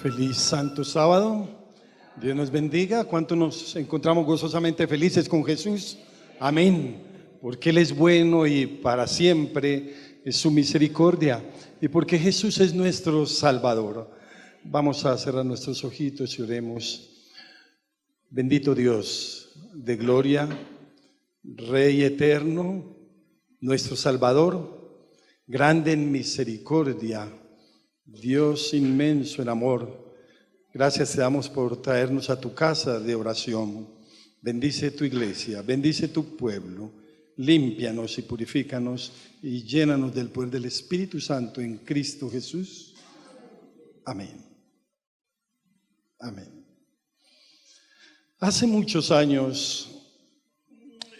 Feliz Santo Sábado. Dios nos bendiga. ¿Cuántos nos encontramos gozosamente felices con Jesús? Amén. Porque Él es bueno y para siempre es su misericordia. Y porque Jesús es nuestro Salvador. Vamos a cerrar nuestros ojitos y oremos. Bendito Dios de gloria, Rey eterno, nuestro Salvador, grande en misericordia, Dios inmenso en amor. Gracias te damos por traernos a tu casa de oración. Bendice tu iglesia, bendice tu pueblo, límpianos y purifícanos y llénanos del poder del Espíritu Santo en Cristo Jesús. Amén. Amén. Hace muchos años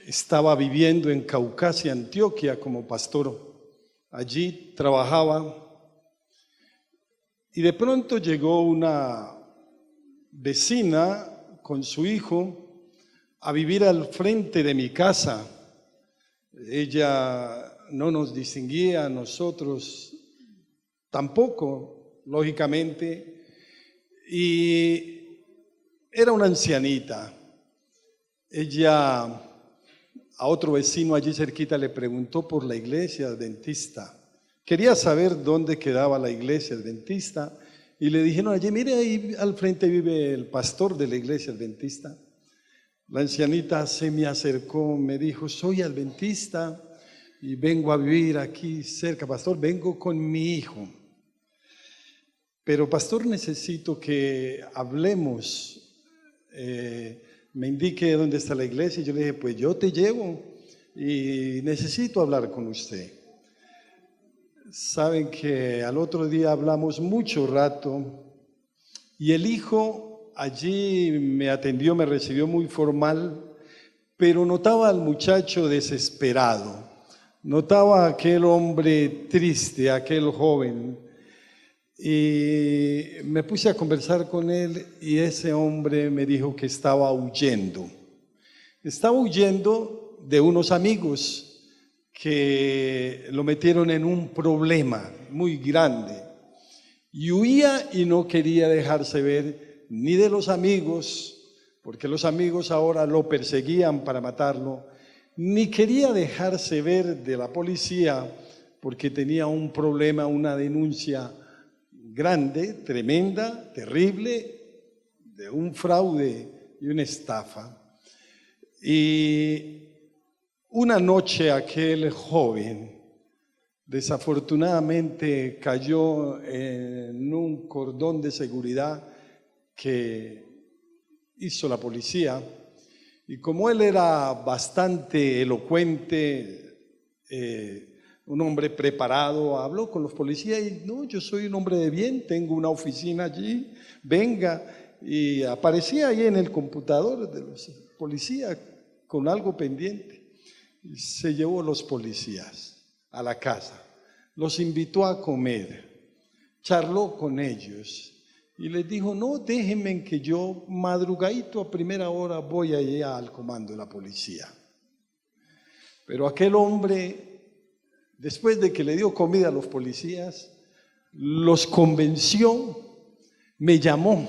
estaba viviendo en Caucasia, Antioquia, como pastor. Allí trabajaba y de pronto llegó una vecina con su hijo a vivir al frente de mi casa. Ella no nos distinguía a nosotros tampoco, lógicamente, y era una ancianita. Ella a otro vecino allí cerquita le preguntó por la iglesia adventista. Quería saber dónde quedaba la iglesia adventista y le dijeron allí, mire, ahí al frente vive el pastor de la iglesia adventista. La ancianita se me acercó, me dijo, soy adventista y vengo a vivir aquí cerca, pastor, vengo con mi hijo. Pero pastor, necesito que hablemos, me indique dónde está la iglesia. Y yo le dije, pues yo te llevo y necesito hablar con usted. Saben que al otro día hablamos mucho rato y el hijo allí me atendió, me recibió muy formal, pero notaba al muchacho desesperado, notaba a aquel hombre triste, aquel joven, y me puse a conversar con él y ese hombre me dijo que estaba huyendo de unos amigos que lo metieron en un problema muy grande y huía y no quería dejarse ver ni de los amigos, porque los amigos ahora lo perseguían para matarlo, ni quería dejarse ver de la policía porque tenía un problema, una denuncia grande, tremenda, terrible, de un fraude y una estafa. Y una noche aquel joven desafortunadamente cayó en un cordón de seguridad que hizo la policía y como él era bastante elocuente, un hombre preparado, habló con los policías y no, yo soy un hombre de bien, tengo una oficina allí, venga, y aparecía ahí en el computador de los policías con algo pendiente. Se llevó los policías a la casa, los invitó a comer, charló con ellos y les dijo, no, déjenme que yo madrugadito a primera hora voy allá al comando de la policía. Pero aquel hombre, después de que le dio comida a los policías, los convenció, me llamó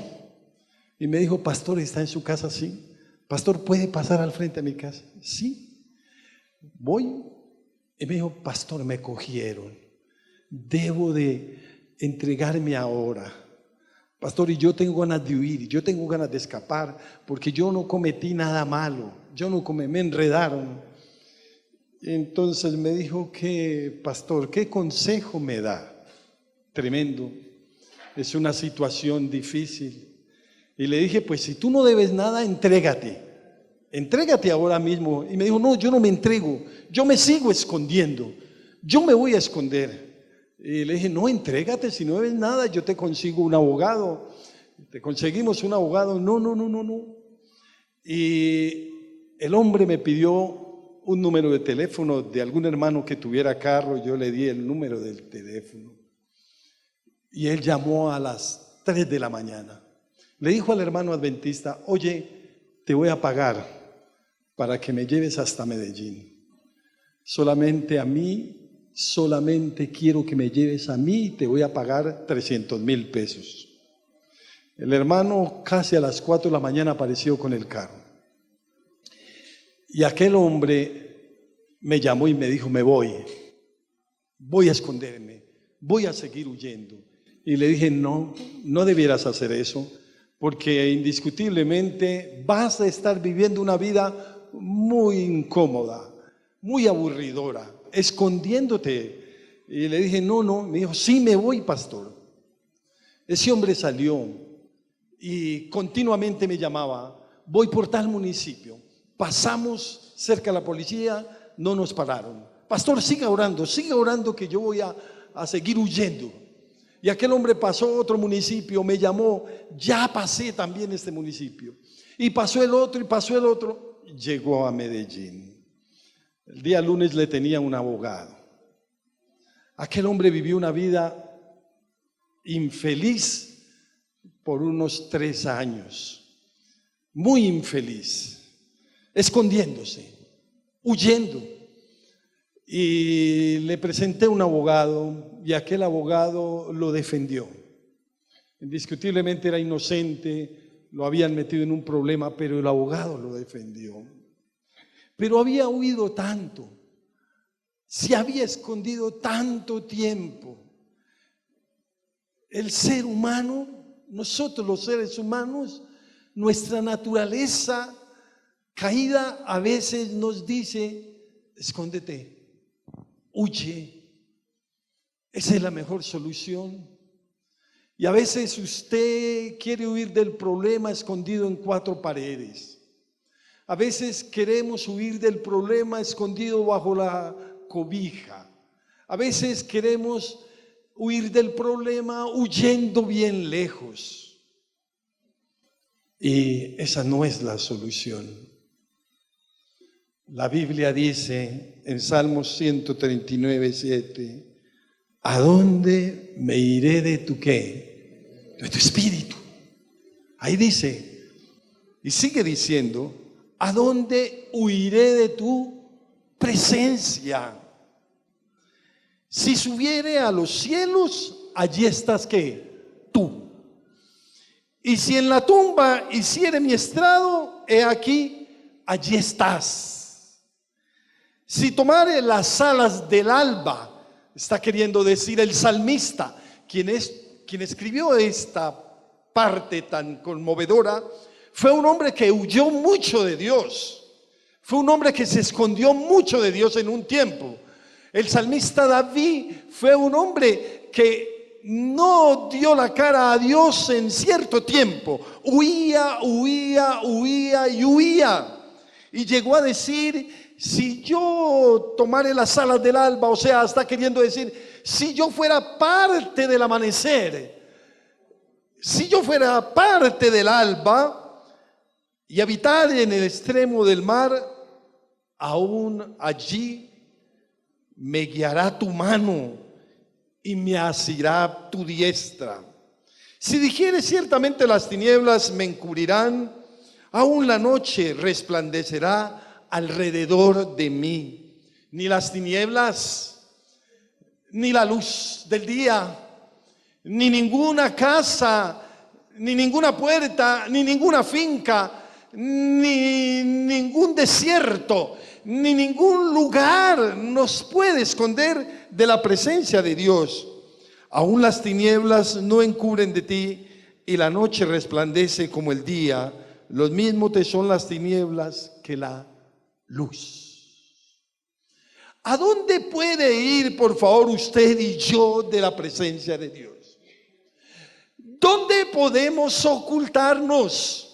y me dijo, pastor, ¿está en su casa? Sí. Pastor, ¿puede pasar al frente de mi casa? Sí. Voy y me dijo, pastor, me cogieron, debo de entregarme ahora, pastor, y yo tengo ganas de huir, yo tengo ganas de escapar, porque yo no cometí nada malo, me enredaron. Entonces me dijo, pastor, ¿qué consejo me da? Tremendo, es una situación difícil. Y le dije, pues si tú no debes nada, entrégate ahora mismo. Y me dijo, no, yo no me entrego, yo me sigo escondiendo, yo me voy a esconder. Y le dije, no, entrégate, si no debes nada, yo te consigo un abogado. Te conseguimos un abogado. No. Y el hombre me pidió un número de teléfono de algún hermano que tuviera carro, yo le di el número del teléfono. Y él llamó a las 3 de la mañana. Le dijo al hermano adventista, oye, te voy a pagar para que me lleves hasta Medellín. Solamente quiero que me lleves a mí y te voy a pagar 300,000 pesos. El hermano casi a las 4 de la mañana apareció con el carro. Y aquel hombre me llamó y me dijo, me voy a esconderme, voy a seguir huyendo. Y le dije, no debieras hacer eso, porque indiscutiblemente vas a estar viviendo una vida muy incómoda, muy aburridora, escondiéndote. Y le dije, no, me dijo, sí me voy, pastor. Ese hombre salió y continuamente me llamaba, voy por tal municipio, pasamos cerca de la policía, no nos pararon. Pastor, siga orando que yo voy a seguir huyendo. Y aquel hombre pasó a otro municipio, me llamó, ya pasé también este municipio. Y pasó el otro, llegó a Medellín. El día lunes le tenía un abogado. Aquel hombre vivió una vida infeliz por unos 3 años, muy infeliz, escondiéndose, huyendo. Y le presenté un abogado y aquel abogado lo defendió. Indiscutiblemente era inocente, lo habían metido en un problema, pero el abogado lo defendió. Pero había huido tanto, se había escondido tanto tiempo. El ser humano, nosotros los seres humanos, nuestra naturaleza caída a veces nos dice, escóndete. Huye, esa es la mejor solución. Y a veces usted quiere huir del problema escondido en 4 paredes. A veces queremos huir del problema escondido bajo la cobija. A veces queremos huir del problema huyendo bien lejos. Y esa no es la solución. La Biblia dice en Salmos 139, 7, ¿a dónde me iré de tu qué? De tu espíritu. Ahí dice, y sigue diciendo, ¿a dónde huiré de tu presencia? Si subiere a los cielos, allí estás ¿qué? Tú. Y si en la tumba hiciere mi estrado, he aquí, allí estás. Si tomare las alas del alba, está queriendo decir el salmista, quien escribió esta parte tan conmovedora, fue un hombre que huyó mucho de Dios, fue un hombre que se escondió mucho de Dios en un tiempo. El salmista David fue un hombre que no dio la cara a Dios en cierto tiempo, huía y huía, y llegó a decir, si yo tomare las alas del alba, o sea, está queriendo decir, si yo fuera parte del amanecer, si yo fuera parte del alba y habitar en el extremo del mar, aún allí me guiará tu mano y me asirá tu diestra. Si dijere ciertamente las tinieblas me encubrirán, aún la noche resplandecerá alrededor de mí. Ni las tinieblas, ni la luz del día, ni ninguna casa, ni ninguna puerta, ni ninguna finca, ni ningún desierto, ni ningún lugar nos puede esconder de la presencia de Dios. Aún las tinieblas no encubren de ti, y la noche resplandece como el día. Los mismos te son las tinieblas que la luz. ¿A dónde puede ir, por favor, usted y yo de la presencia de Dios? ¿Dónde podemos ocultarnos?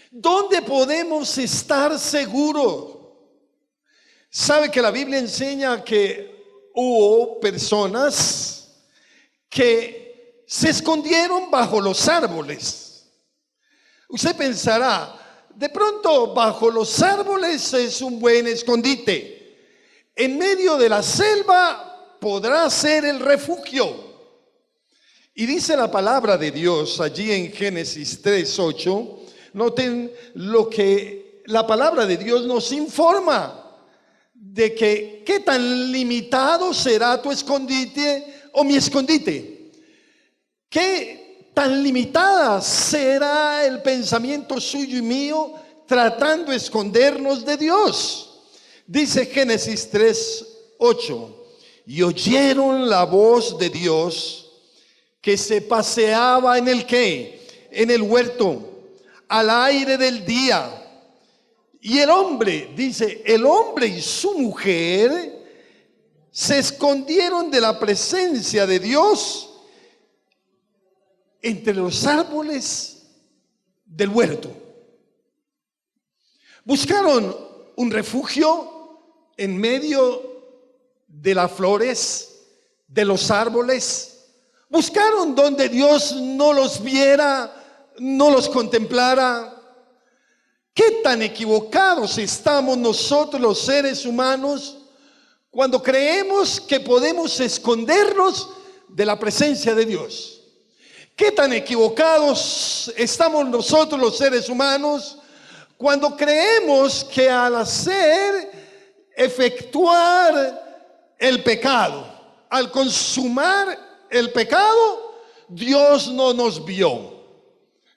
¿Dónde podemos estar seguros? ¿Sabe que la Biblia enseña que hubo personas que se escondieron bajo los árboles? Usted pensará, de pronto bajo los árboles es un buen escondite. En medio de la selva podrá ser el refugio. Y dice la palabra de Dios allí en Génesis 3:8. Noten lo que la palabra de Dios nos informa de que qué tan limitado será tu escondite o mi escondite. ¿Qué tan limitada será el pensamiento suyo y mío tratando de escondernos de Dios. Dice Génesis 3:8, y oyeron la voz de Dios que se paseaba en el ¿qué? En el huerto, al aire del día. Y el hombre, dice, el hombre y su mujer se escondieron de la presencia de Dios entre los árboles del huerto. Buscaron un refugio en medio de las flores, de los árboles. Buscaron donde Dios no los viera, no los contemplara. ¿Qué tan equivocados estamos nosotros los seres humanos cuando creemos que podemos escondernos de la presencia de Dios? ¿Qué tan equivocados estamos nosotros los seres humanos cuando creemos que al efectuar el pecado, al consumar el pecado, Dios no nos vio,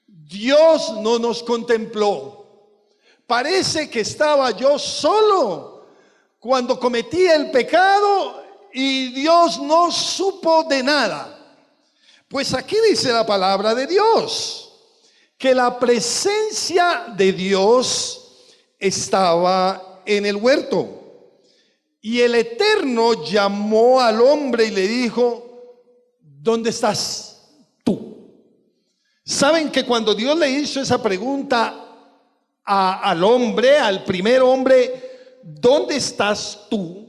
Dios no nos contempló? Parece que estaba yo solo cuando cometí el pecado y Dios no supo de nada. Pues aquí dice la palabra de Dios que la presencia de Dios estaba en el huerto. Y el Eterno llamó al hombre y le dijo, ¿dónde estás tú? ¿Saben que cuando Dios le hizo esa pregunta al hombre, al primer hombre, ¿dónde estás tú?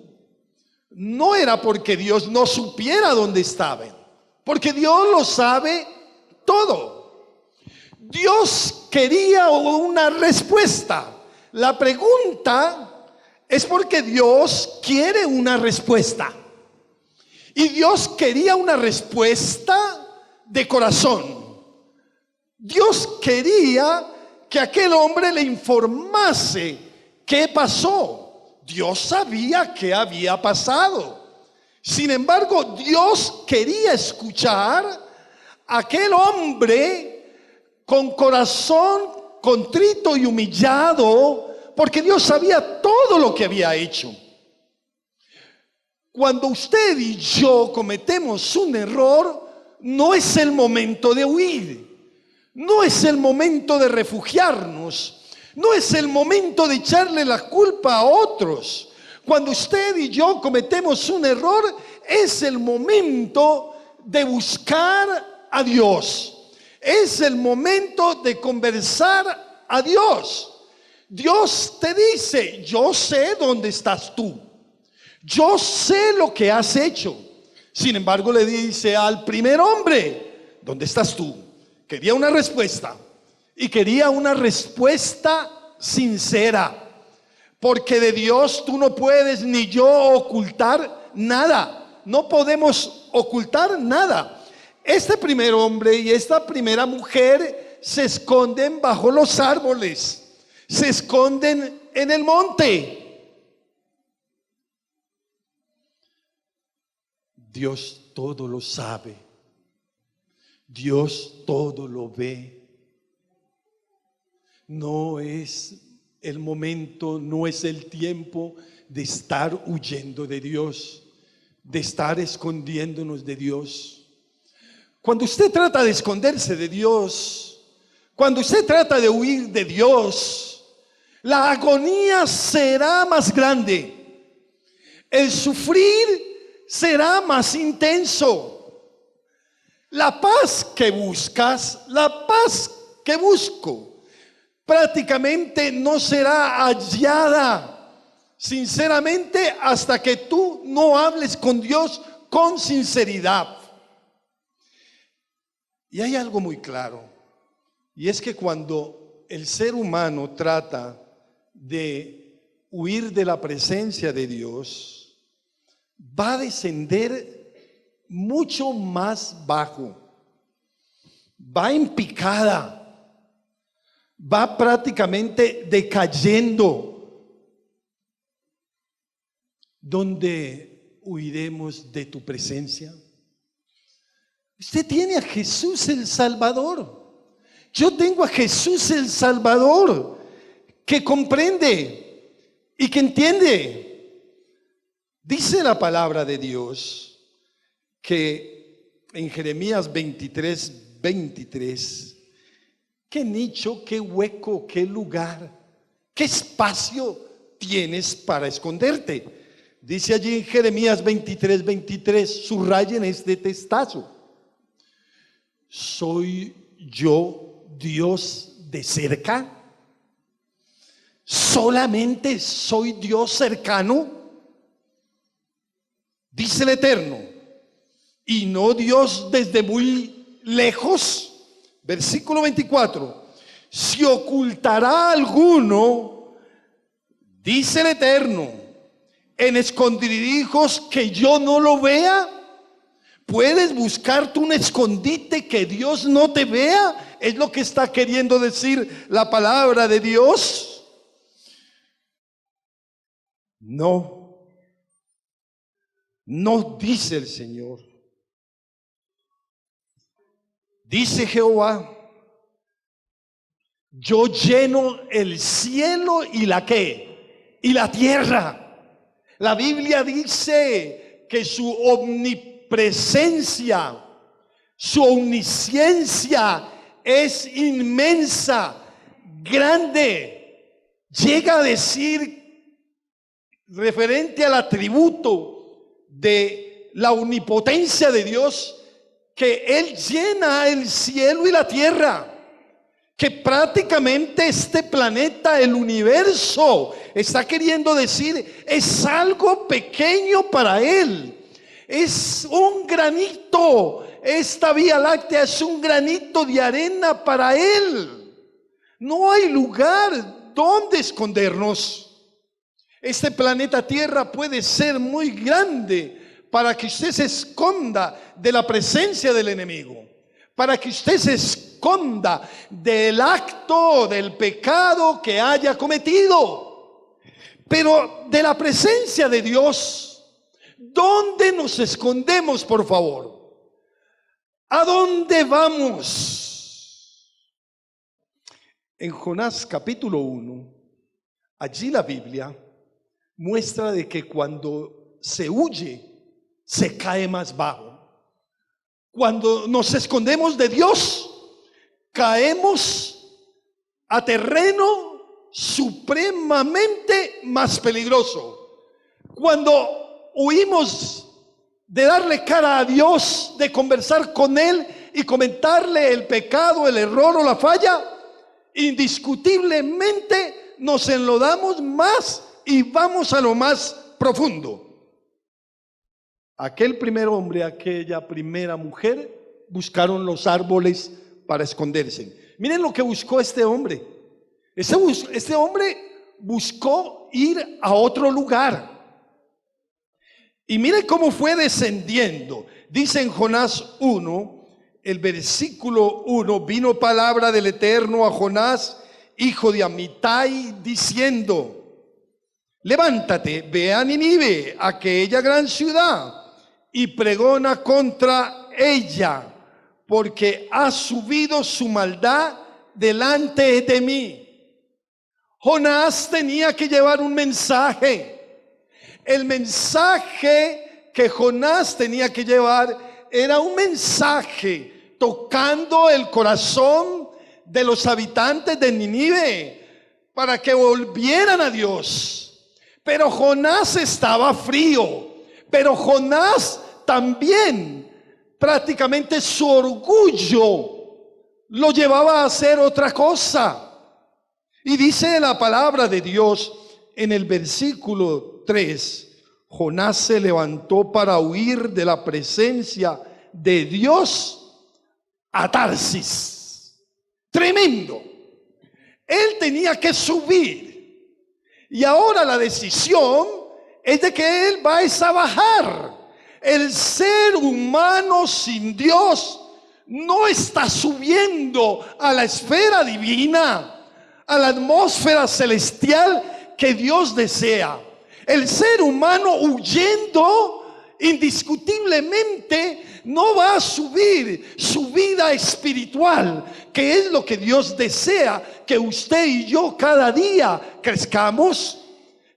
No era porque Dios no supiera dónde estaban, porque Dios lo sabe todo. Dios quería una respuesta. La pregunta es porque Dios quiere una respuesta. Y Dios quería una respuesta de corazón. Dios quería que aquel hombre le informase qué pasó. Dios sabía qué había pasado. Sin embargo, Dios quería escuchar a aquel hombre con corazón contrito y humillado, porque Dios sabía todo lo que había hecho. Cuando usted y yo cometemos un error, no es el momento de huir. No es el momento de refugiarnos, no es el momento de echarle la culpa a otros. Cuando usted y yo cometemos un error, es el momento de buscar a Dios. Es el momento de conversar a Dios. Dios te dice, yo sé dónde estás tú. Yo sé lo que has hecho. Sin embargo, le dice al primer hombre, ¿dónde estás tú? Quería una respuesta, y quería una respuesta sincera, porque de Dios tú no puedes ni yo ocultar nada. No podemos ocultar nada. Este primer hombre y esta primera mujer se esconden bajo los árboles, se esconden en el monte. Dios todo lo sabe. Dios todo lo ve. No es el momento, no es el tiempo de estar huyendo de Dios, de estar escondiéndonos de Dios. Cuando usted trata de esconderse de Dios, cuando usted trata de huir de Dios, la agonía será más grande, el sufrir será más intenso. La paz que buscas, la paz que busco, prácticamente no será hallada, sinceramente, hasta que tú no hables con Dios con sinceridad. Y hay algo muy claro, y es que cuando el ser humano trata de huir de la presencia de Dios, va a descender mucho más bajo, va en picada, va prácticamente decayendo. ¿Dónde huiremos de tu presencia? Usted tiene a Jesús el Salvador. Yo tengo a Jesús el Salvador, que comprende y que entiende. Dice la palabra de Dios que en Jeremías 23:23, qué nicho, qué hueco, qué lugar, qué espacio tienes para esconderte. Dice allí en Jeremías 23:23, subrayen este textazo: ¿soy yo Dios de cerca? ¿Solamente soy Dios cercano? Dice el Eterno, y no Dios desde muy lejos. Versículo 24, si ocultará alguno, dice el Eterno, en escondrijos que yo no lo vea. ¿Puedes buscarte un escondite que Dios no te vea? Es lo que está queriendo decir la palabra de Dios. No, no dice el Señor. Dice Jehová, yo lleno el cielo y la ¿qué? Y la tierra. La Biblia dice que su omnipresencia, su omnisciencia es inmensa, grande. Llega a decir, referente al atributo de la omnipotencia de Dios, que Él llena el cielo y la tierra, que prácticamente este planeta, el universo, está queriendo decir, es algo pequeño para Él. Es un granito, esta Vía Láctea es un granito de arena para Él. No hay lugar donde escondernos. Este planeta Tierra puede ser muy grande para que usted se esconda de la presencia del enemigo, para que usted se esconda del acto, del pecado que haya cometido. Pero de la presencia de Dios, ¿dónde nos escondemos, por favor? ¿A dónde vamos? En Jonás capítulo 1, allí la Biblia muestra de que cuando se huye, se cae más bajo. Cuando nos escondemos de Dios, caemos a terreno supremamente más peligroso. Cuando huimos de darle cara a Dios, de conversar con Él y comentarle el pecado, el error o la falla, indiscutiblemente nos enlodamos más y vamos a lo más profundo. Aquel primer hombre, aquella primera mujer buscaron los árboles para esconderse. Miren lo que buscó este hombre. Este hombre buscó ir a otro lugar. Y mire cómo fue descendiendo. Dice en Jonás 1, el versículo 1, vino palabra del Eterno a Jonás, hijo de Amitai, diciendo, levántate, ve a Nínive, aquella gran ciudad, y pregona contra ella, porque ha subido su maldad delante de mí. Jonás tenía que llevar un mensaje. El mensaje que Jonás tenía que llevar era un mensaje tocando el corazón de los habitantes de Nínive para que volvieran a Dios. Pero Jonás estaba frío. Pero Jonás también, prácticamente su orgullo lo llevaba a hacer otra cosa. Y dice la palabra de Dios en el versículo 3, Jonás se levantó para huir de la presencia de Dios a Tarsis. Tremendo. Él tenía que subir. Y ahora la decisión es de que Él va a bajar. El ser humano sin Dios no está subiendo a la esfera divina, a la atmósfera celestial que Dios desea. El ser humano huyendo indiscutiblemente no va a subir su vida espiritual, que es lo que Dios desea que usted y yo cada día crezcamos.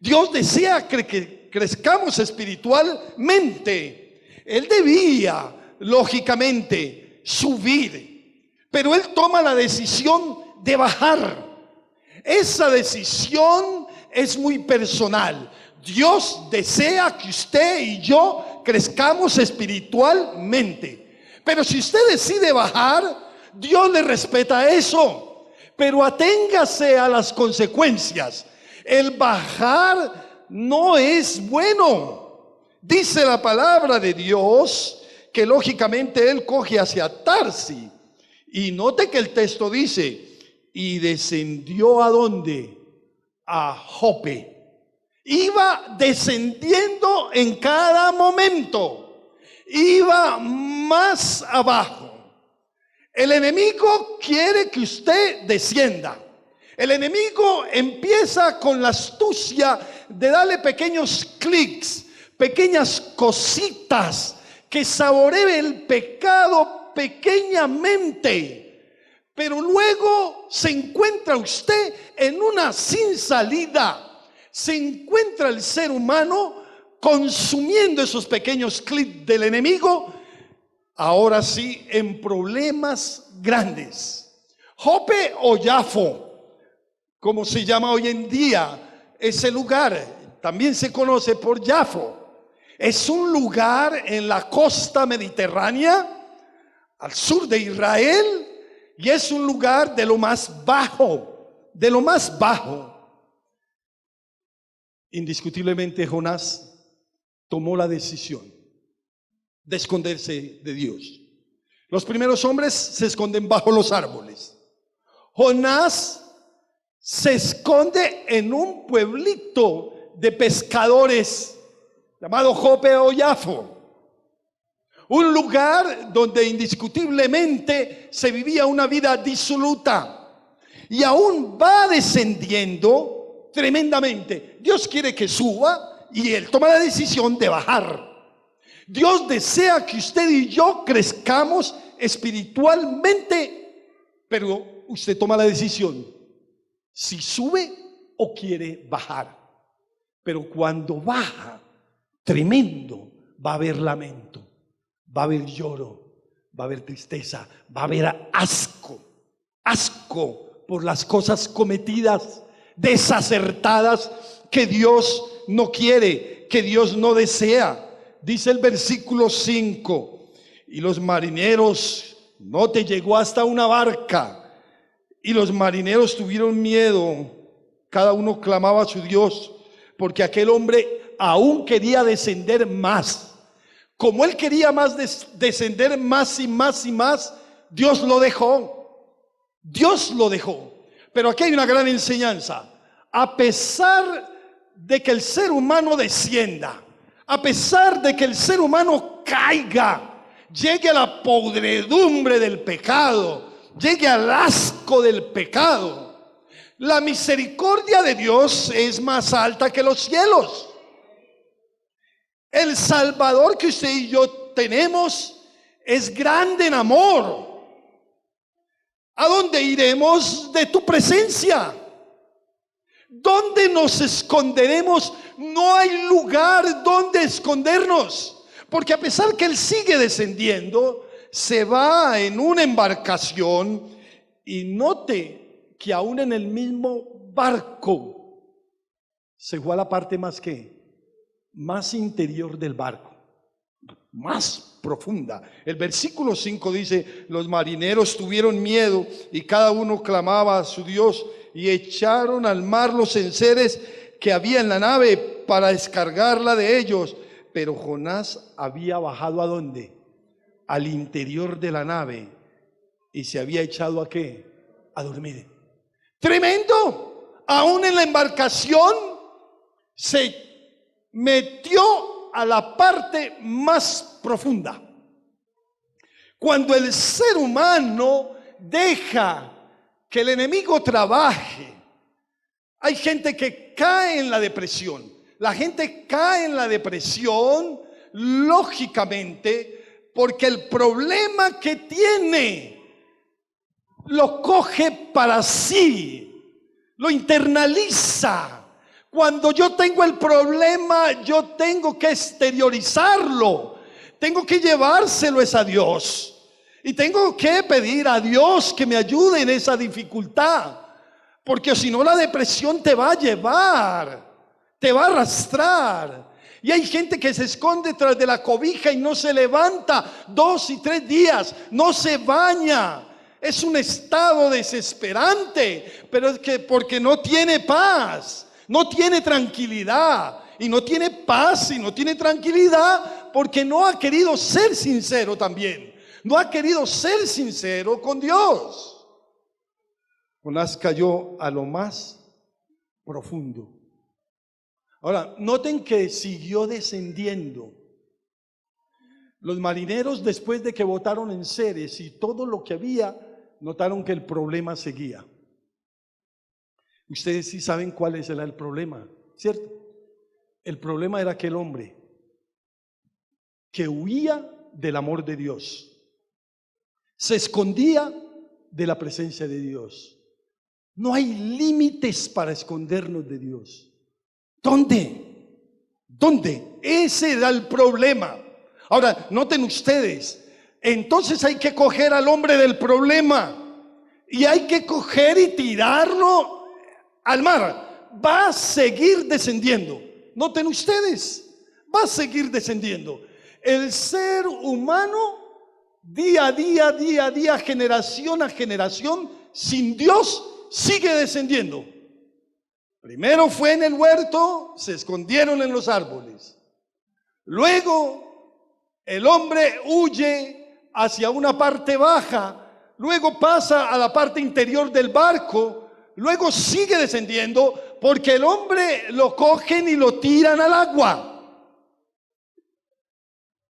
Dios desea que crezcamos espiritualmente. Él debía, lógicamente, subir, pero Él toma la decisión de bajar. Esa decisión es muy personal. Dios desea que usted y yo crezcamos espiritualmente, pero si usted decide bajar, Dios le respeta eso, pero aténgase a las consecuencias. El bajar no es bueno. Dice la palabra de Dios que lógicamente Él coge hacia Tarsis, y note que el texto dice: y descendió ¿a dónde? A Jope. Iba descendiendo en cada momento, iba más abajo. El enemigo quiere que usted descienda. El enemigo empieza con la astucia de darle pequeños clics, pequeñas cositas que saboree el pecado pequeñamente. Pero luego se encuentra usted en una sin salida. Se encuentra el ser humano consumiendo esos pequeños clips del enemigo, ahora sí, en problemas grandes. Jope o Jafo, como se llama hoy en día ese lugar, también se conoce por Jafo. Es un lugar en la costa mediterránea, al sur de Israel, y es un lugar de lo más bajo, de lo más bajo. Indiscutiblemente Jonás tomó la decisión de esconderse de Dios. Los primeros hombres se esconden bajo los árboles. Jonás se esconde en un pueblito de pescadores llamado Jope o Jafo, un lugar donde indiscutiblemente se vivía una vida disoluta, y aún va descendiendo tremendamente. Dios quiere que suba y Él toma la decisión de bajar. Dios desea que usted y yo crezcamos espiritualmente, pero usted toma la decisión si sube o quiere bajar. Pero cuando baja, tremendo, va a haber lamento, va a haber lloro, va a haber tristeza, va a haber asco por las cosas cometidas, desacertadas, que Dios no quiere, que Dios no desea. Dice el versículo 5: y los marineros, no te llegó hasta una barca, y los marineros tuvieron miedo, cada uno clamaba a su Dios, porque aquel hombre aún quería descender más. Como él quería descender más y más y más, Dios lo dejó. Dios lo dejó. Pero aquí hay una gran enseñanza. A pesar de que el ser humano descienda, a pesar de que el ser humano caiga, llegue a la podredumbre del pecado, llegue al asco del pecado, la misericordia de Dios es más alta que los cielos. El Salvador que usted y yo tenemos es grande en amor. ¿A dónde iremos de tu presencia? ¿Dónde nos esconderemos? No hay lugar donde escondernos, porque a pesar que Él sigue descendiendo, se va en una embarcación, y note que aún en el mismo barco se fue a la parte más interior del barco, más profunda. El versículo 5 dice: los marineros tuvieron miedo y cada uno clamaba a su Dios, y echaron al mar los enseres que había en la nave para descargarla de ellos. Pero Jonás había bajado ¿a dónde? Al interior de la nave, y se había echado ¿a qué? A dormir. Tremendo. Aún en la embarcación se metió a la parte más profunda. Cuando el ser humano deja que el enemigo trabaje, hay gente que cae en la depresión. La gente cae en la depresión lógicamente, porque el problema que tiene lo coge para sí, lo internaliza. Cuando yo tengo el problema, yo tengo que exteriorizarlo, tengo que llevárselo a Dios. Y tengo que pedir a Dios que me ayude en esa dificultad, porque si no la depresión te va a llevar, te va a arrastrar. Y hay gente que se esconde tras de la cobija y no se levanta 2 y 3 días, no se baña. Es un estado desesperante, pero es que porque no tiene paz, no tiene tranquilidad. Y no tiene paz y no tiene tranquilidad porque no ha querido ser sincero también. No ha querido ser sincero con Dios. Jonás cayó a lo más profundo. Ahora, noten que siguió descendiendo. Los marineros, después de que botaron enseres y todo lo que había, notaron que el problema seguía. Ustedes sí saben cuál era el problema, ¿cierto? El problema era aquel hombre que huía del amor de Dios. Se escondía de la presencia de Dios. No hay límites para escondernos de Dios. ¿Dónde? ¿Dónde? Ese era el problema. Ahora, noten ustedes, entonces hay que coger al hombre del problema y hay que coger y tirarlo al mar. Va a seguir descendiendo. Noten ustedes, va a seguir descendiendo. El ser humano, día a día, generación a generación, sin Dios, sigue descendiendo. Primero fue en el huerto, se escondieron en los árboles. Luego el hombre huye hacia una parte baja, luego pasa a la parte interior del barco, luego sigue descendiendo porque el hombre lo cogen y lo tiran al agua.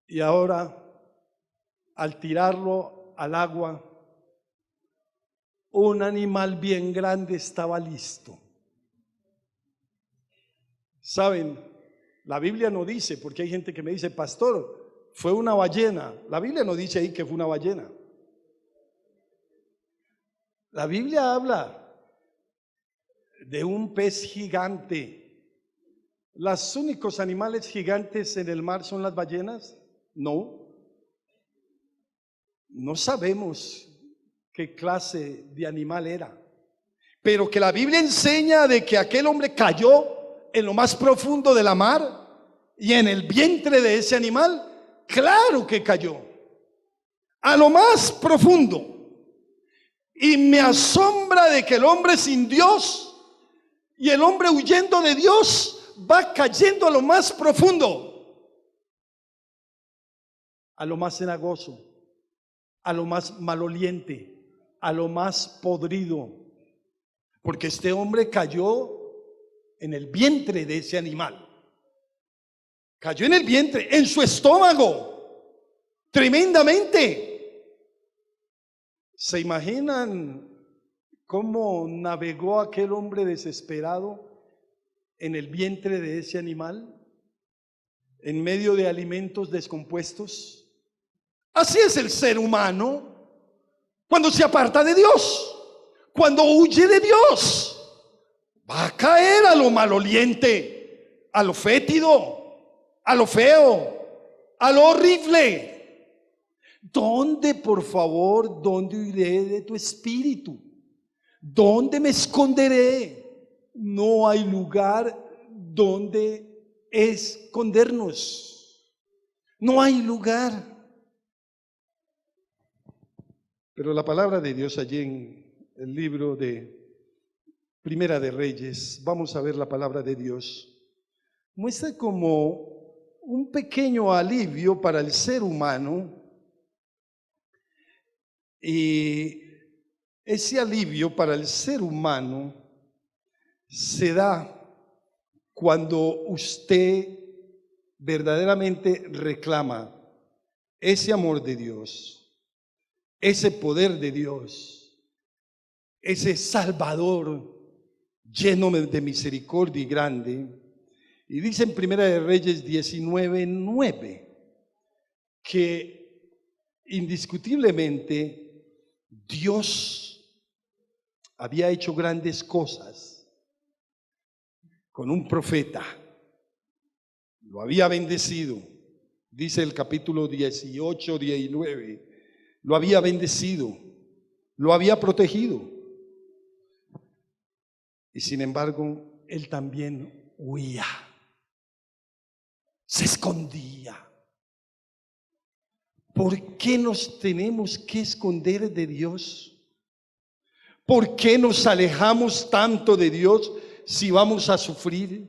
Y ahora, al tirarlo al agua, un animal bien grande estaba listo. Saben, la Biblia no dice, porque hay gente que me dice, pastor, fue una ballena. La Biblia no dice ahí que fue una ballena. La Biblia habla de un pez gigante. ¿Los únicos animales gigantes en el mar son las ballenas? No. No sabemos qué clase de animal era, pero que la Biblia enseña de que aquel hombre cayó en lo más profundo de la mar y en el vientre de ese animal, claro que cayó a lo más profundo. Y me asombra de que el hombre sin Dios y el hombre huyendo de Dios va cayendo a lo más profundo, a lo más cenagoso, a lo más maloliente, a lo más podrido, porque este hombre cayó en el vientre de ese animal, cayó en el vientre, en su estómago, tremendamente. ¿Se imaginan cómo navegó aquel hombre desesperado en el vientre de ese animal, en medio de alimentos descompuestos? Así es el ser humano cuando se aparta de Dios, cuando huye de Dios. Va a caer a lo maloliente, a lo fétido, a lo feo, a lo horrible. ¿Dónde, por favor, dónde huiré de tu espíritu? ¿Dónde me esconderé? No hay lugar donde escondernos. No hay lugar. Pero la palabra de Dios allí en el libro de Primera de Reyes, vamos a ver la palabra de Dios, muestra como un pequeño alivio para el ser humano, y ese alivio para el ser humano se da cuando usted verdaderamente reclama ese amor de Dios, ese poder de Dios, ese Salvador lleno de misericordia y grande. Y dice en Primera de Reyes 19:9, que indiscutiblemente Dios había hecho grandes cosas con un profeta. Lo había bendecido, dice el capítulo 18, 19, lo había bendecido, lo había protegido. Y sin embargo, él también huía, se escondía. ¿Por qué nos tenemos que esconder de Dios? ¿Por qué nos alejamos tanto de Dios si vamos a sufrir?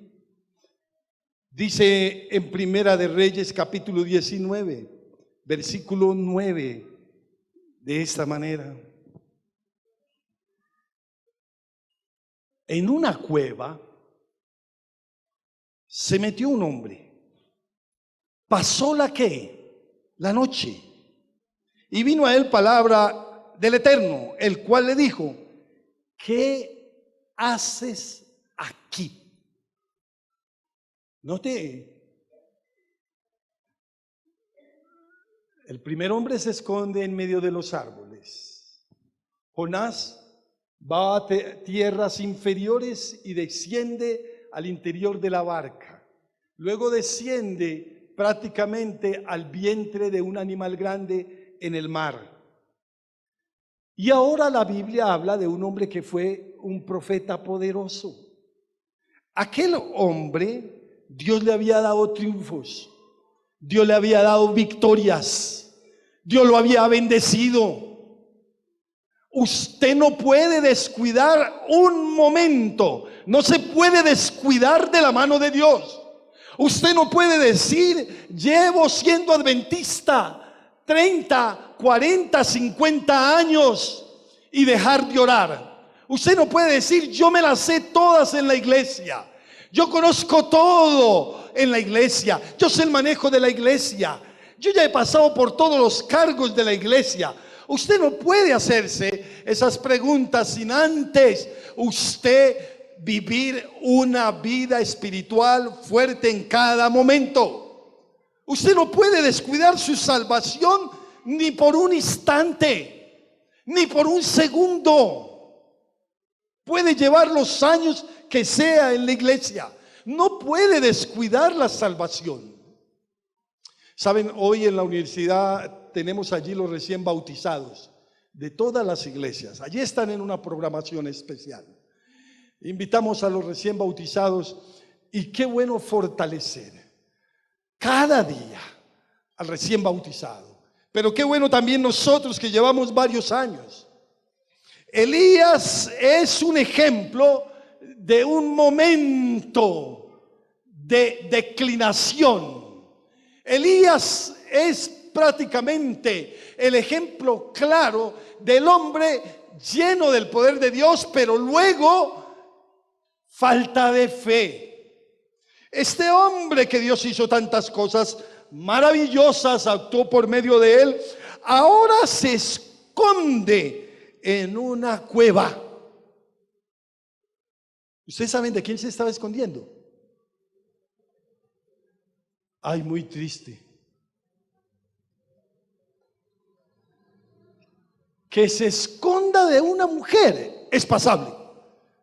Dice en Primera de Reyes capítulo 19, versículo 9, de esta manera: en una cueva se metió un hombre, pasó la noche, y vino a él palabra del Eterno, el cual le dijo: ¿qué haces aquí? Note, el primer hombre se esconde en medio de los árboles. Jonás va a tierras inferiores y desciende al interior de la barca. Luego desciende prácticamente al vientre de un animal grande en el mar. Y ahora la Biblia habla de un hombre que fue un profeta poderoso. Aquel hombre, Dios le había dado triunfos, Dios le había dado victorias, Dios lo había bendecido. Usted no puede descuidar un momento, no se puede descuidar de la mano de Dios. Usted no puede decir: llevo siendo adventista 30, 40, 50 años y dejar de orar. Usted no puede decir: yo me las sé todas en la iglesia, yo conozco todo en la iglesia, yo sé el manejo de la iglesia, yo ya he pasado por todos los cargos de la iglesia. Usted no puede hacerse esas preguntas sin antes usted vivir una vida espiritual fuerte en cada momento. Usted no puede descuidar su salvación ni por un instante, ni por un segundo. Puede llevar los años que sea en la iglesia, no puede descuidar la salvación. Saben, hoy en la universidad tenemos allí los recién bautizados de todas las iglesias. Allí están en una programación especial. Invitamos a los recién bautizados, y qué bueno fortalecer cada día al recién bautizado. Pero qué bueno también nosotros que llevamos varios años. Elías es un ejemplo de un momento de declinación. Elías es prácticamente el ejemplo claro del hombre lleno del poder de Dios, pero luego falta de fe. Este hombre que Dios hizo tantas cosas maravillosas, actuó por medio de él, ahora se esconde en una cueva. ¿Ustedes saben de quién se estaba escondiendo? Ay, muy triste. Que se esconda de una mujer es pasable,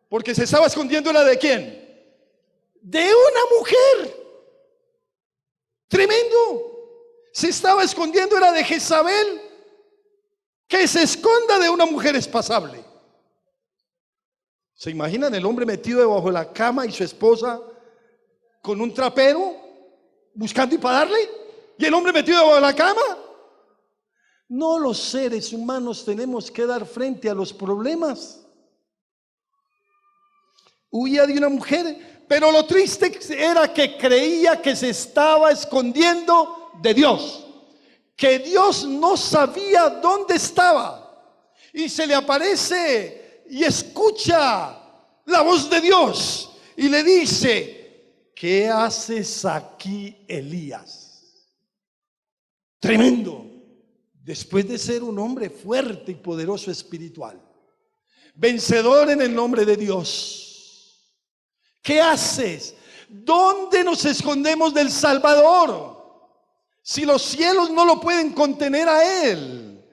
porque se estaba escondiendo era de quién? De una mujer. Tremendo. Se estaba escondiendo era de Jezabel. Que se esconda de una mujer es pasable. ¿Se imaginan el hombre metido debajo de la cama y su esposa con un trapero buscando y para darle? ¿Y el hombre metido debajo de la cama? No, los seres humanos tenemos que dar frente a los problemas. Huía de una mujer, pero lo triste era que creía que se estaba escondiendo de Dios, que Dios no sabía dónde estaba, y se le aparece y escucha la voz de Dios y le dice: ¿qué haces aquí, Elías? Tremendo. Después de ser un hombre fuerte y poderoso espiritual, vencedor en el nombre de Dios, ¿qué haces? ¿Dónde nos escondemos del Salvador? Si los cielos no lo pueden contener a él,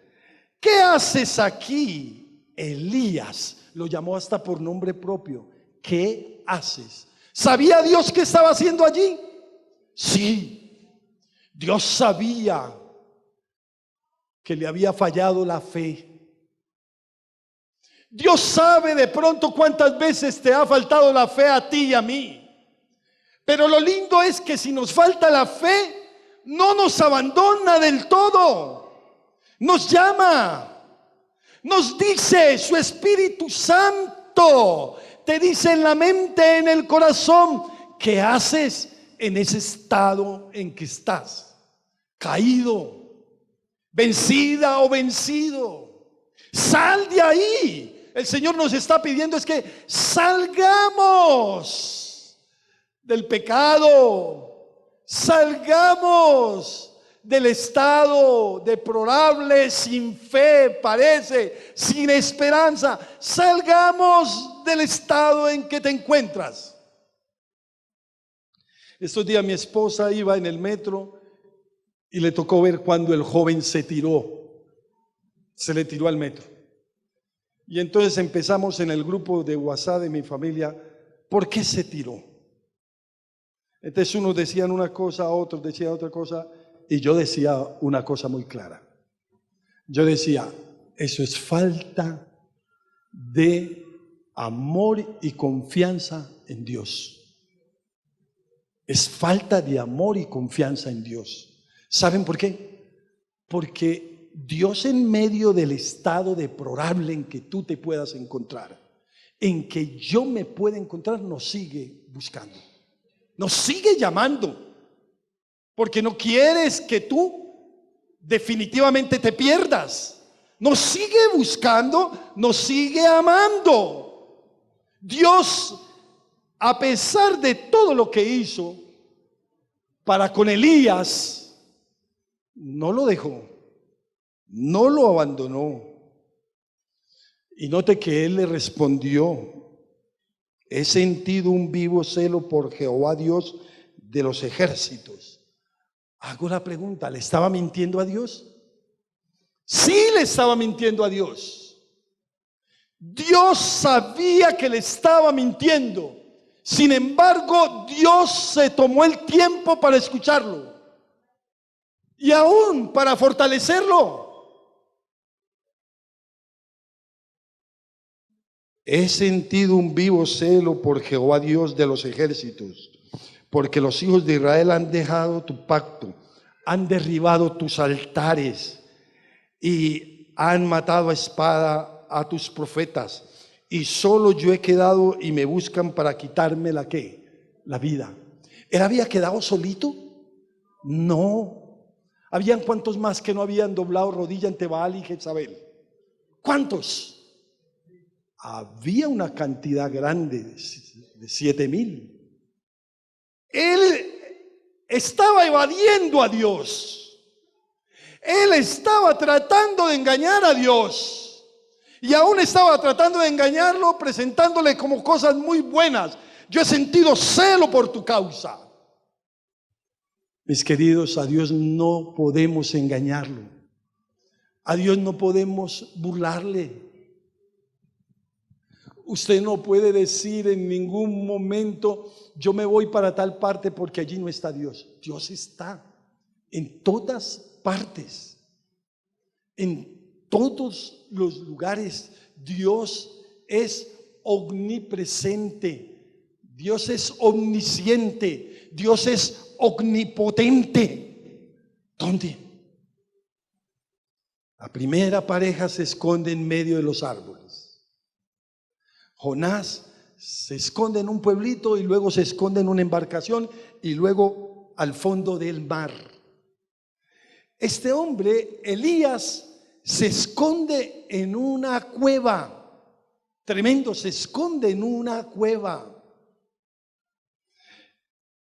¿qué haces aquí? Elías lo llamó hasta por nombre propio. ¿Qué haces? ¿Sabía Dios qué estaba haciendo allí? Sí, Dios sabía que le había fallado la fe. Dios sabe de pronto cuántas veces te ha faltado la fe a ti y a mí. Pero lo lindo es que si nos falta la fe, no nos abandona del todo. Nos llama, nos dice su Espíritu Santo, te dice en la mente, en el corazón, ¿qué haces en ese estado en que estás? Caído, vencida o vencido. Sal de ahí. El Señor nos está pidiendo es que salgamos del pecado, salgamos del estado deplorable, sin fe, parece, sin esperanza. Salgamos del estado en que te encuentras. Estos días mi esposa iba en el metro y le tocó ver cuando el joven se le tiró al metro. Y entonces empezamos en el grupo de WhatsApp de mi familia, ¿por qué se tiró? Entonces unos decían una cosa, otros decían otra cosa, y yo decía una cosa muy clara. Yo decía, eso es falta de amor y confianza en Dios. Es falta de amor y confianza en Dios. ¿Saben por qué? Porque Dios, en medio del estado deplorable en que tú te puedas encontrar, en que yo me pueda encontrar, nos sigue buscando, nos sigue llamando, porque no quieres que tú definitivamente te pierdas. Nos sigue buscando, nos sigue amando. Dios, a pesar de todo lo que hizo para con Elías, no lo dejó, no lo abandonó. Y note que él le respondió: he sentido un vivo celo por Jehová Dios de los ejércitos. Hago la pregunta, ¿le estaba mintiendo a Dios? Sí, le estaba mintiendo a Dios. Dios sabía que le estaba mintiendo. Sin embargo, Dios se tomó el tiempo para escucharlo y aún para fortalecerlo. He sentido un vivo celo por Jehová Dios de los ejércitos, porque los hijos de Israel han dejado tu pacto, han derribado tus altares y han matado a espada a tus profetas, y solo yo he quedado y me buscan para quitarme la vida. ¿Él había quedado solito? No. ¿Habían cuántos más que no habían doblado rodilla ante Baal y Jezabel? ¿Cuántos? Había una cantidad grande de 7,000. Él estaba evadiendo a Dios. Él estaba tratando de engañar a Dios. Y aún estaba tratando de engañarlo, presentándole como cosas muy buenas. Yo he sentido celo por tu causa. Mis queridos, a Dios no podemos engañarlo. A Dios no podemos burlarle. Usted no puede decir en ningún momento, yo me voy para tal parte porque allí no está Dios. Dios está en todas partes, en todos los lugares. Dios es omnipresente, Dios es omnisciente, Dios es omnipotente. ¿Dónde? La primera pareja se esconde en medio de los árboles. Jonás se esconde en un pueblito y luego se esconde en una embarcación y luego al fondo del mar. Este hombre, Elías, se esconde en una cueva. Tremendo, se esconde en una cueva.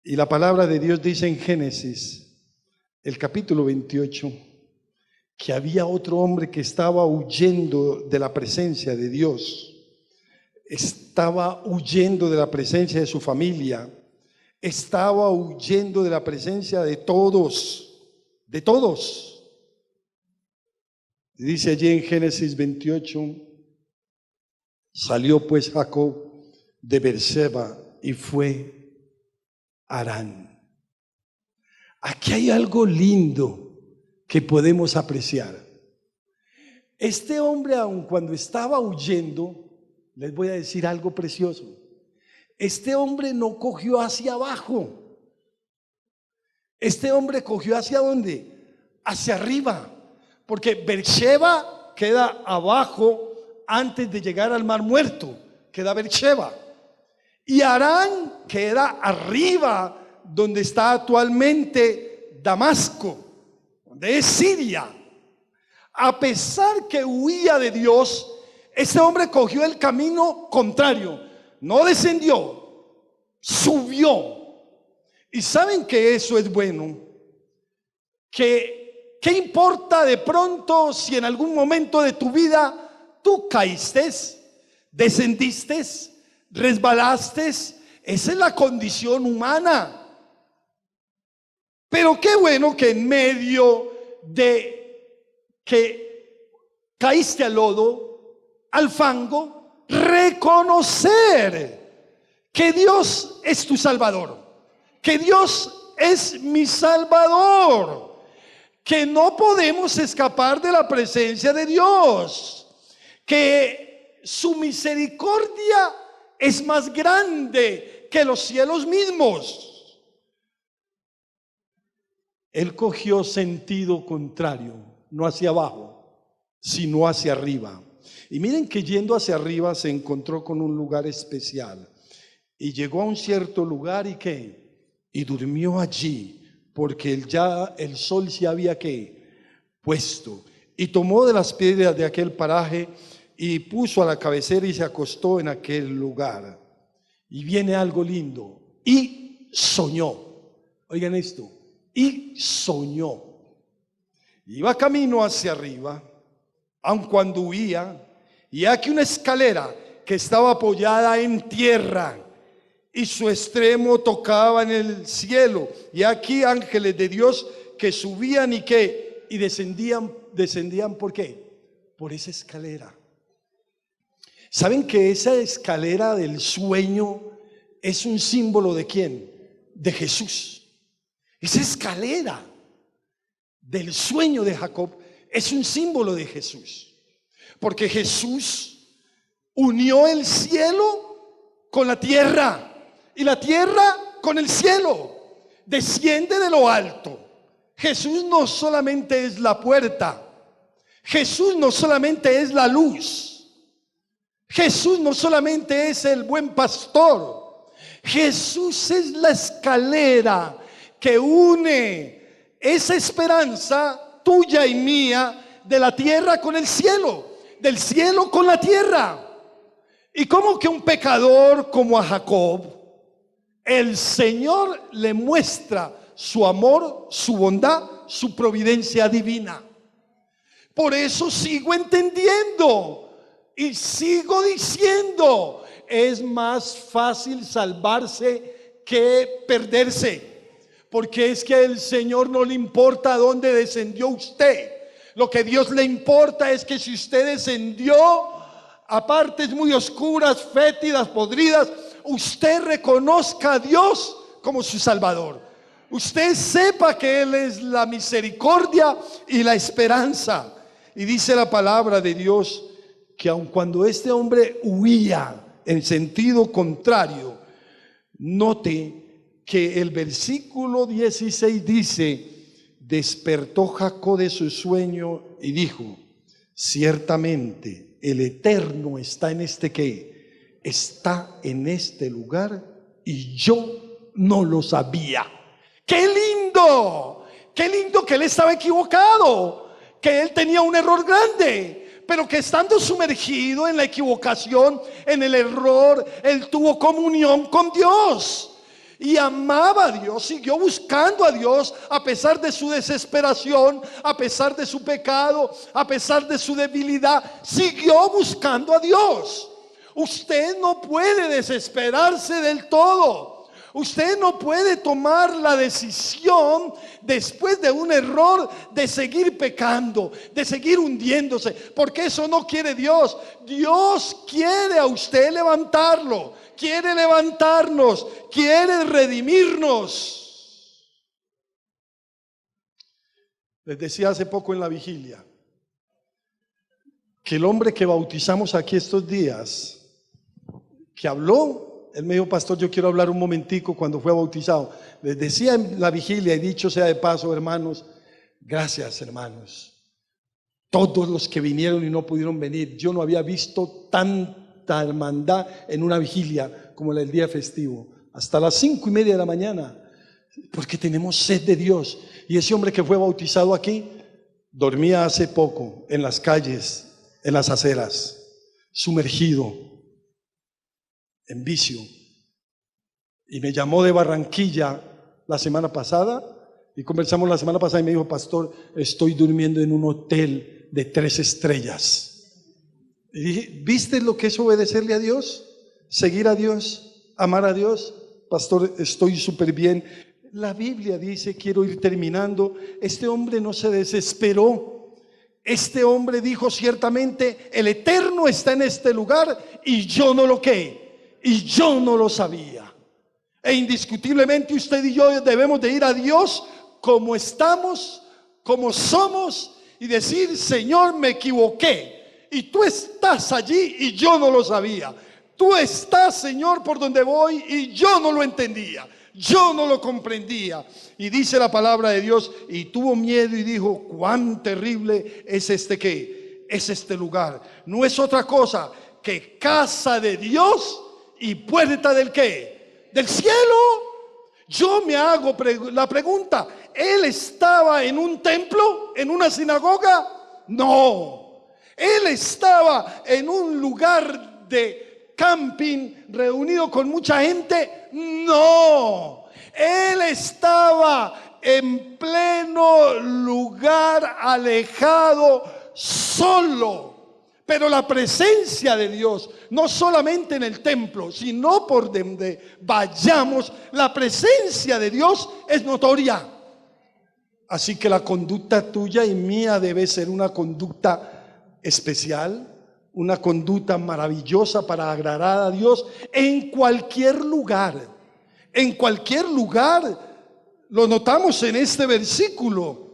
Y la palabra de Dios dice en Génesis, el capítulo 28, que había otro hombre que estaba huyendo de la presencia de Dios. Estaba huyendo de la presencia de su familia, estaba huyendo de la presencia de todos. de todos. Dice allí en Génesis 28, salió pues Jacob de Beerseba y fue a Harán. Aquí hay algo lindo que podemos apreciar. Este hombre, aun cuando estaba huyendo, les voy a decir algo precioso. Este hombre no cogió hacia abajo. Este hombre cogió ¿hacia dónde? Hacia arriba. Porque Beersheba queda abajo antes de llegar al Mar Muerto. Queda Beersheba. Y Harán queda arriba, donde está actualmente Damasco, donde es Siria. A pesar que huía de Dios, ese hombre cogió el camino contrario. No descendió, subió. Y saben que eso es bueno. ¿Qué importa de pronto si en algún momento de tu vida tú caíste, descendiste, resbalaste? Esa es la condición humana. Pero qué bueno que en medio de que caíste al lodo, al fango, reconocer que Dios es tu Salvador, que Dios es mi Salvador, que no podemos escapar de la presencia de Dios, que su misericordia es más grande que los cielos mismos. Él cogió sentido contrario. No hacia abajo, sino hacia arriba. Y miren que yendo hacia arriba se encontró con un lugar especial. Y llegó a un cierto lugar y ¿qué? Y durmió allí, porque el sol se había ¿qué? Puesto. Y tomó de las piedras de aquel paraje y puso a la cabecera y se acostó en aquel lugar. Y viene algo lindo. Y soñó. Oigan esto. Y soñó. Iba camino hacia arriba, aun cuando huía, y aquí una escalera que estaba apoyada en tierra, y su extremo tocaba en el cielo, y aquí ángeles de Dios que subían y descendían, ¿por qué? Por esa escalera. ¿Saben que esa escalera del sueño es un símbolo de quién? De Jesús. Esa escalera del sueño de Jacob es un símbolo de Jesús, porque Jesús unió el cielo con la tierra y la tierra con el cielo. Desciende de lo alto. Jesús no solamente es la puerta, Jesús no solamente es la luz, Jesús no solamente es el buen pastor, Jesús es la escalera que une esa esperanza tuya y mía de la tierra con el cielo, del cielo con la tierra. Y como que un pecador como a Jacob, el Señor le muestra su amor, su bondad, su providencia divina. Por eso sigo entendiendo y sigo diciendo, es más fácil salvarse que perderse. Porque es que al Señor no le importa a dónde descendió usted. Lo que Dios le importa es que si usted descendió a partes muy oscuras, fétidas, podridas, usted reconozca a Dios como su Salvador. Usted sepa que Él es la misericordia y la esperanza. Y dice la palabra de Dios que aun cuando este hombre huía en sentido contrario, note que el versículo 16 dice: despertó Jacob de su sueño y dijo: ciertamente el Eterno está en este ¿qué? Está en este lugar y yo no lo sabía. ¡Qué lindo! ¡Qué lindo que él estaba equivocado! Que él tenía un error grande, pero que estando sumergido en la equivocación, en el error, él tuvo comunión con Dios. Y amaba a Dios, siguió buscando a Dios a pesar de su desesperación, a pesar de su pecado, a pesar de su debilidad, siguió buscando a Dios. Usted no puede desesperarse del todo. Usted no puede tomar la decisión después de un error de seguir pecando, de seguir hundiéndose, porque eso no quiere Dios. Dios quiere a usted levantarlo, quiere levantarnos, quiere redimirnos. Les decía hace poco en la vigilia que el hombre que bautizamos aquí estos días, que habló, él me dijo: pastor, yo quiero hablar un momentico cuando fue bautizado. Les decía en la vigilia, y dicho sea de paso, hermanos, gracias, hermanos. Todos los que vinieron y no pudieron venir, yo no había visto tanta hermandad en una vigilia como la del día festivo, hasta las 5:30 de la mañana, porque tenemos sed de Dios. Y ese hombre que fue bautizado aquí dormía hace poco en las calles, en las aceras, sumergido en vicio, y me llamó de Barranquilla la semana pasada y conversamos la semana pasada y me dijo: pastor, estoy durmiendo en un hotel de 3 estrellas. Y dije: ¿viste lo que es obedecerle a Dios? Seguir a Dios, amar a Dios. Pastor, estoy súper bien. La Biblia dice, quiero ir terminando, este hombre no se desesperó. Este hombre dijo: ciertamente el Eterno está en este lugar y yo no lo sabía. E indiscutiblemente usted y yo debemos de ir a Dios como estamos, como somos, y decir: Señor, me equivoqué y tú estás allí y yo no lo sabía. Tú estás, Señor, por donde voy y yo no lo entendía, yo no lo comprendía. Y dice la palabra de Dios: y tuvo miedo y dijo: cuán terrible es ¿qué? Es este lugar. No es otra cosa que casa de Dios y puerta ¿del qué? Del cielo. Yo me hago la pregunta: ¿él estaba en un templo, en una sinagoga? No. Él estaba en un lugar de camping reunido con mucha gente. No. Él estaba en pleno lugar, alejado, solo. Pero la presencia de Dios, no solamente en el templo, sino por donde vayamos, la presencia de Dios es notoria. Así que la conducta tuya y mía debe ser una conducta especial, una conducta maravillosa para agradar a Dios en cualquier lugar. En cualquier lugar. Lo notamos en este versículo.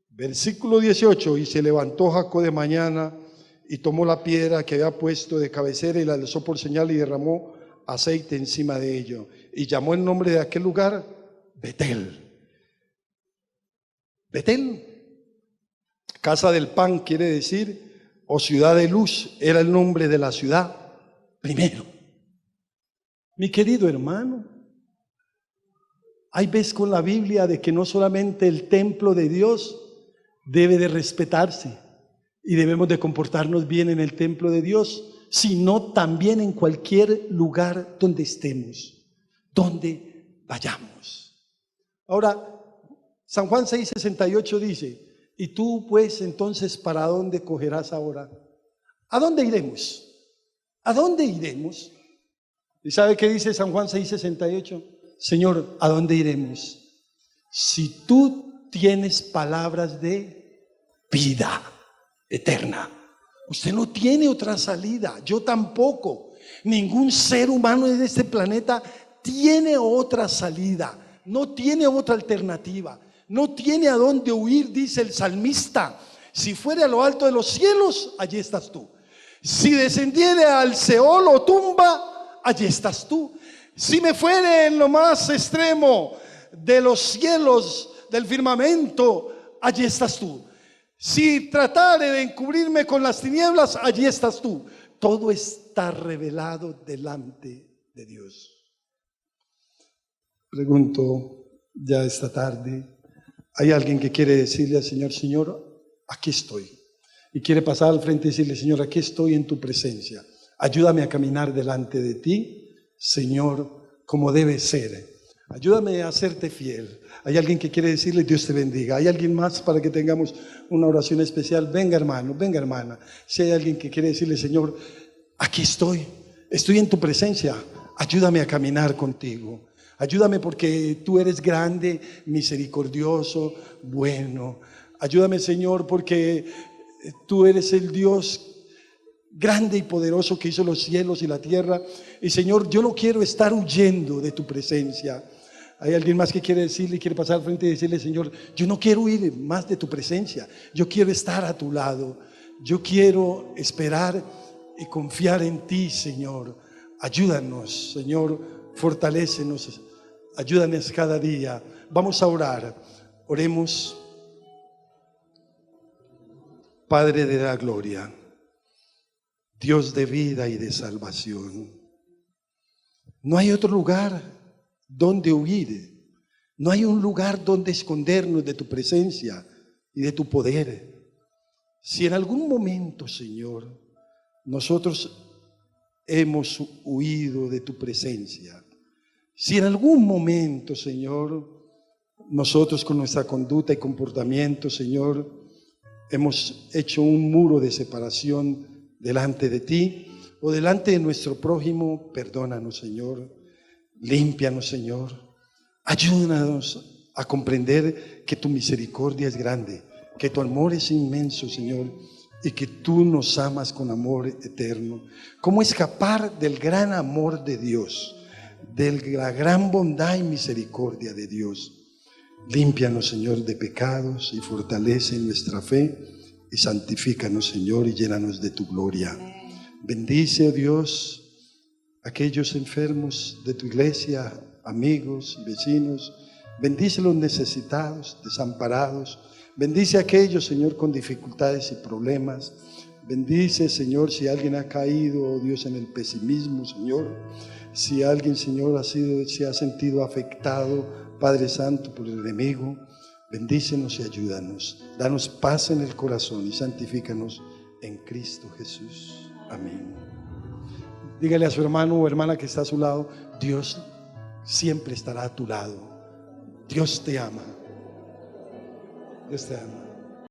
Versículo 18: y se levantó Jacob de mañana y tomó la piedra que había puesto de cabecera y la alzó por señal y derramó aceite encima de ello. Y llamó el nombre de aquel lugar Betel. Betel, casa del pan, quiere decir, o ciudad de luz, era el nombre de la ciudad primero. Mi querido hermano, hay veces con la Biblia de que no solamente el templo de Dios debe de respetarse y debemos de comportarnos bien en el templo de Dios, sino también en cualquier lugar donde estemos, donde vayamos. Ahora, San Juan 6:68 dice: y tú pues entonces, ¿para dónde cogerás ahora? ¿A dónde iremos? ¿A dónde iremos? ¿Y sabe qué dice San Juan 6:68? Señor, ¿a dónde iremos? Si tú tienes palabras de vida eterna. Usted no tiene otra salida, yo tampoco. Ningún ser humano en este planeta tiene otra salida, no tiene otra alternativa, no tiene a dónde huir. Dice el salmista: si fuere a lo alto de los cielos, allí estás tú. Si descendiere al Seol o tumba, allí estás tú. Si me fuere en lo más extremo de los cielos, del firmamento, allí estás tú. Si tratare de encubrirme con las tinieblas, allí estás tú. Todo está revelado delante de Dios. Pregunto ya esta tarde: ¿hay alguien que quiere decirle al Señor: Señor, aquí estoy? Y quiere pasar al frente y decirle: Señor, aquí estoy en tu presencia. Ayúdame a caminar delante de ti, Señor, como debe ser. Ayúdame a serte fiel. Hay alguien que quiere decirle: Dios te bendiga. ¿Hay alguien más para que tengamos una oración especial? Venga, hermano, venga, hermana. Si hay alguien que quiere decirle: Señor, aquí estoy en tu presencia. Ayúdame a caminar contigo. Ayúdame porque tú eres grande, misericordioso, bueno. Ayúdame, Señor, porque tú eres el Dios grande y poderoso que hizo los cielos y la tierra. Y Señor, yo no quiero estar huyendo de tu presencia. Hay alguien más que quiere decirle, quiere pasar al frente y decirle: Señor, yo no quiero huir más de tu presencia. Yo quiero estar a tu lado. Yo quiero esperar y confiar en ti, Señor. Ayúdanos, Señor, fortalécenos, ayúdanos cada día. Vamos a orar. Oremos. Padre de la gloria, Dios de vida y de salvación, no hay otro lugar donde huir, no hay un lugar donde escondernos de tu presencia y de tu poder. Si en algún momento, Señor, nosotros hemos huido de tu presencia, si en algún momento, Señor, nosotros con nuestra conducta y comportamiento, Señor, hemos hecho un muro de separación delante de ti o delante de nuestro prójimo, perdónanos, Señor. Límpianos, Señor. Ayúdanos a comprender que tu misericordia es grande, que tu amor es inmenso, Señor, y que tú nos amas con amor eterno. ¿Cómo escapar del gran amor de Dios, de la gran bondad y misericordia de Dios? Límpianos, Señor, de pecados y fortalece nuestra fe y santifícanos, Señor, y llénanos de tu gloria. Bendice, oh Dios, aquellos enfermos de tu iglesia, amigos y vecinos. Bendice los necesitados, desamparados. Bendice a aquellos, Señor, con dificultades y problemas. Bendice, Señor, si alguien ha caído, oh Dios, en el pesimismo, Señor. Si alguien, Señor, se ha sentido afectado, Padre Santo, por el enemigo, bendícenos y ayúdanos. Danos paz en el corazón y santifícanos en Cristo Jesús. Amén. Dígale a su hermano o hermana que está a su lado: Dios siempre estará a tu lado. Dios te ama. Dios te ama.